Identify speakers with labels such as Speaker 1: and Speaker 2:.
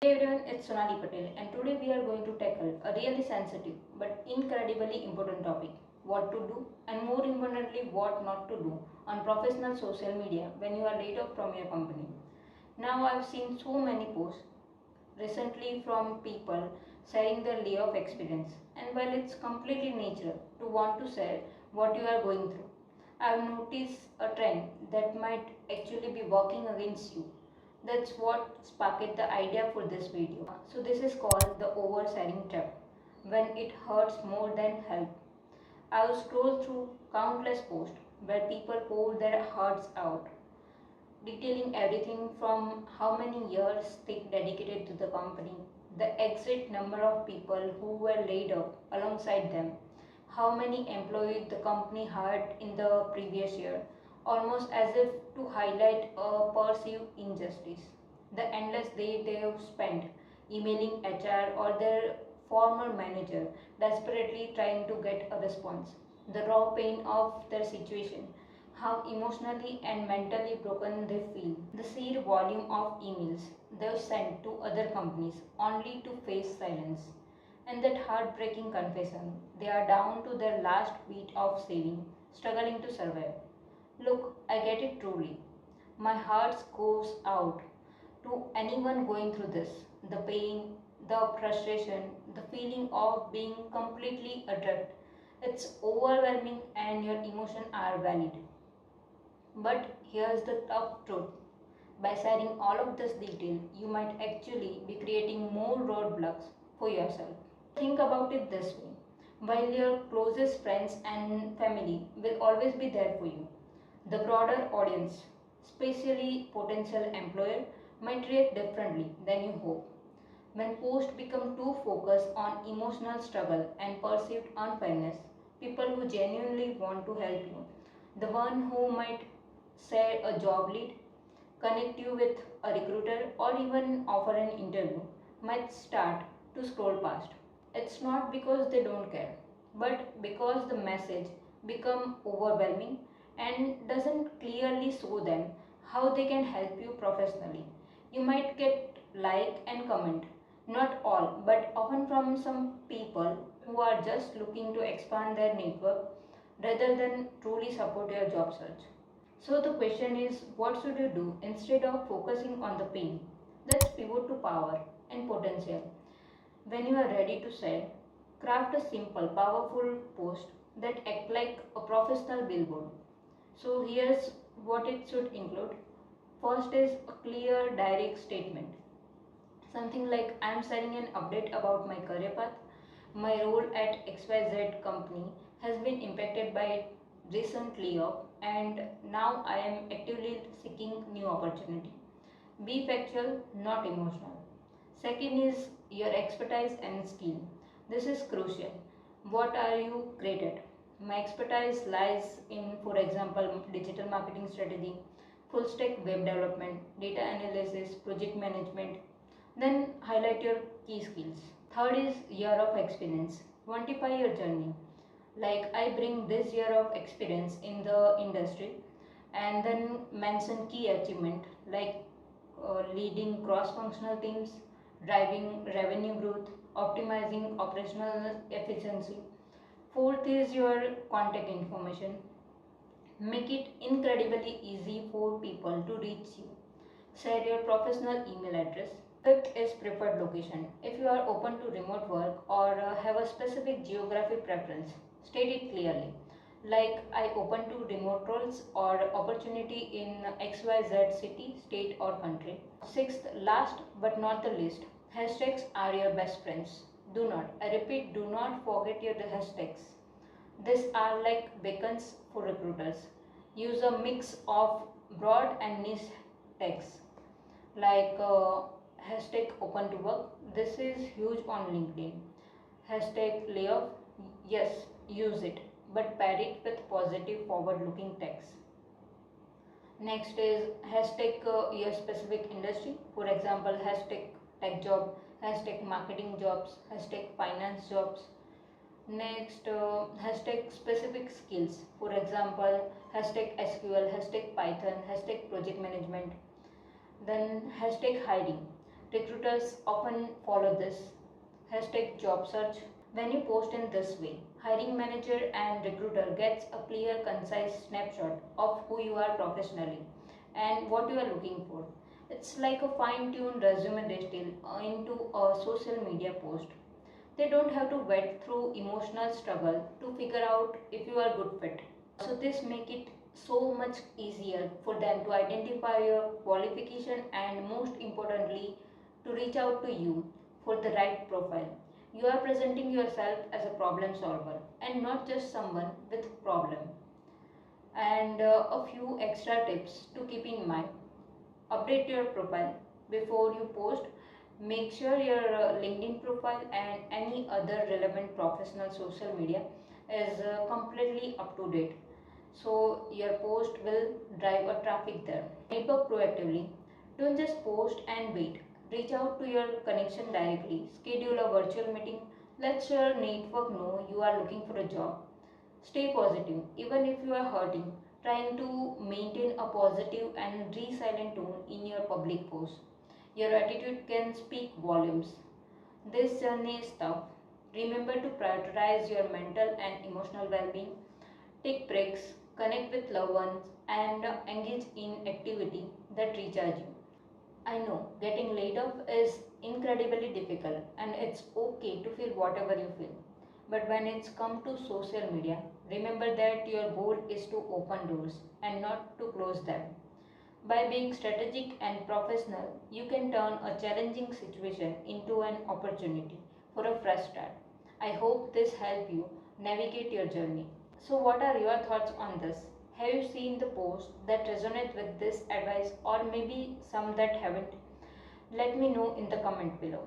Speaker 1: Hey everyone, it's SonaliPatel and today we are going to tackle a really sensitive but incredibly important topic: what to do and more importantly what not to do on professional social media when you are laid off from your company. Now I've seen so many posts recently from people sharing their layoff experience, and while it's completely natural to want to share what you are going through, I've noticed a trend that might actually be working against you. That's what sparked the idea for this video. So this is called the oversharing trap, when it hurts more than help. I've scrolled through countless posts where people pour their hearts out, detailing everything from how many years they dedicated to the company, the exact number of people who were laid off alongside them, how many employees the company hired in the previous year, almost as if to highlight a perceived injustice. The endless day they have spent emailing HR or their former manager, desperately trying to get a response. The raw pain of their situation, how emotionally and mentally broken they feel. The sheer volume of emails they've sent to other companies only to face silence. And that heartbreaking confession, they are down to their last bit of saving, struggling to survive. Look, I get it truly. My heart goes out to anyone going through this. The pain, the frustration, the feeling of being completely adrift. It's overwhelming and your emotions are valid. But here's the tough truth. By sharing all of this detail, you might actually be creating more roadblocks for yourself. Think about it this way: while your closest friends and family will always be there for you, the broader audience, especially potential employer, might react differently than you hope. When posts become too focused on emotional struggle and perceived unfairness, people who genuinely want to help you, the one who might share a job lead, connect you with a recruiter, or even offer an interview, might start to scroll past. It's not because they don't care, but because the message become overwhelming and doesn't clearly show them how they can help you professionally. You might get like and comment, not all, but often from some people who are just looking to expand their network rather than truly support your job search. So the question is, what should you do instead of focusing on the pain? Let's pivot to power and potential. When you are ready to sell, craft a simple, powerful post that act like a professional billboard. So here's what it should include. First is a clear, direct statement. Something like, I am sharing an update about my career path. My role at XYZ company has been impacted by recent layoff and now I am actively seeking new opportunity. Be factual, not emotional. Second is your expertise and skill. This is crucial. What are you great at? My expertise lies in, for example, digital marketing strategy, full stack web development, data analysis, project management. Then highlight your key skills. Third is year of experience. Quantify your journey. Like, I bring this year of experience in the industry, and then mention key achievement like leading cross-functional teams, driving revenue growth, optimizing operational efficiency. Fourth is your contact information. Make it incredibly easy for people to reach you. Share your professional email address. Fifth is preferred location. If you are open to remote work or have a specific geographic preference, state it clearly. Like, I open to remote roles or opportunity in XYZ city, state or country. Sixth, last but not the least, hashtags are your best friends. Do not, I repeat, do not forget your hashtags. These are like beacons for recruiters. Use a mix of broad and niche tags like hashtag open to work. This is huge on LinkedIn. Hashtag layoff. Yes, use it, but pair it with positive forward looking text. Next is hashtag your specific industry. For example, hashtag tech job, hashtag marketing jobs, hashtag finance jobs. Next, hashtag specific skills. For example, hashtag SQL, hashtag Python, hashtag project management. Then hashtag hiring. Recruiters often follow this hashtag job search. When you post in this way, hiring manager and recruiter gets a clear, concise snapshot of who you are professionally and what you are looking for. It's like a fine-tuned resume distill into a social media post. They don't have to wade through emotional struggle to figure out if you are a good fit. So this make it so much easier for them to identify your qualification and most importantly to reach out to you for the right profile. You are presenting yourself as a problem solver and not just someone with problem. And a few extra tips to keep in mind. Update your profile before you post. Make sure your LinkedIn profile and any other relevant professional social media is completely up to date, so your post will drive a traffic there. Network proactively. Don't just post and wait. Reach out to your connection directly. Schedule a virtual meeting. Let your network know you are looking for a job. Stay positive, even if you are hurting. Trying to maintain a positive and resilient tone in your public posts. Your attitude can speak volumes. This journey is tough. Remember to prioritize your mental and emotional well being. Take breaks, connect with loved ones, and engage in activity that recharge you. I know getting laid off is incredibly difficult and it's okay to feel whatever you feel. But when it's come to social media, remember that your goal is to open doors and not to close them. By being strategic and professional, you can turn a challenging situation into an opportunity for a fresh start. I hope this helped you navigate your journey. So, what are your thoughts on this? Have you seen the posts that resonate with this advice, or maybe some that haven't? Let me know in the comment below.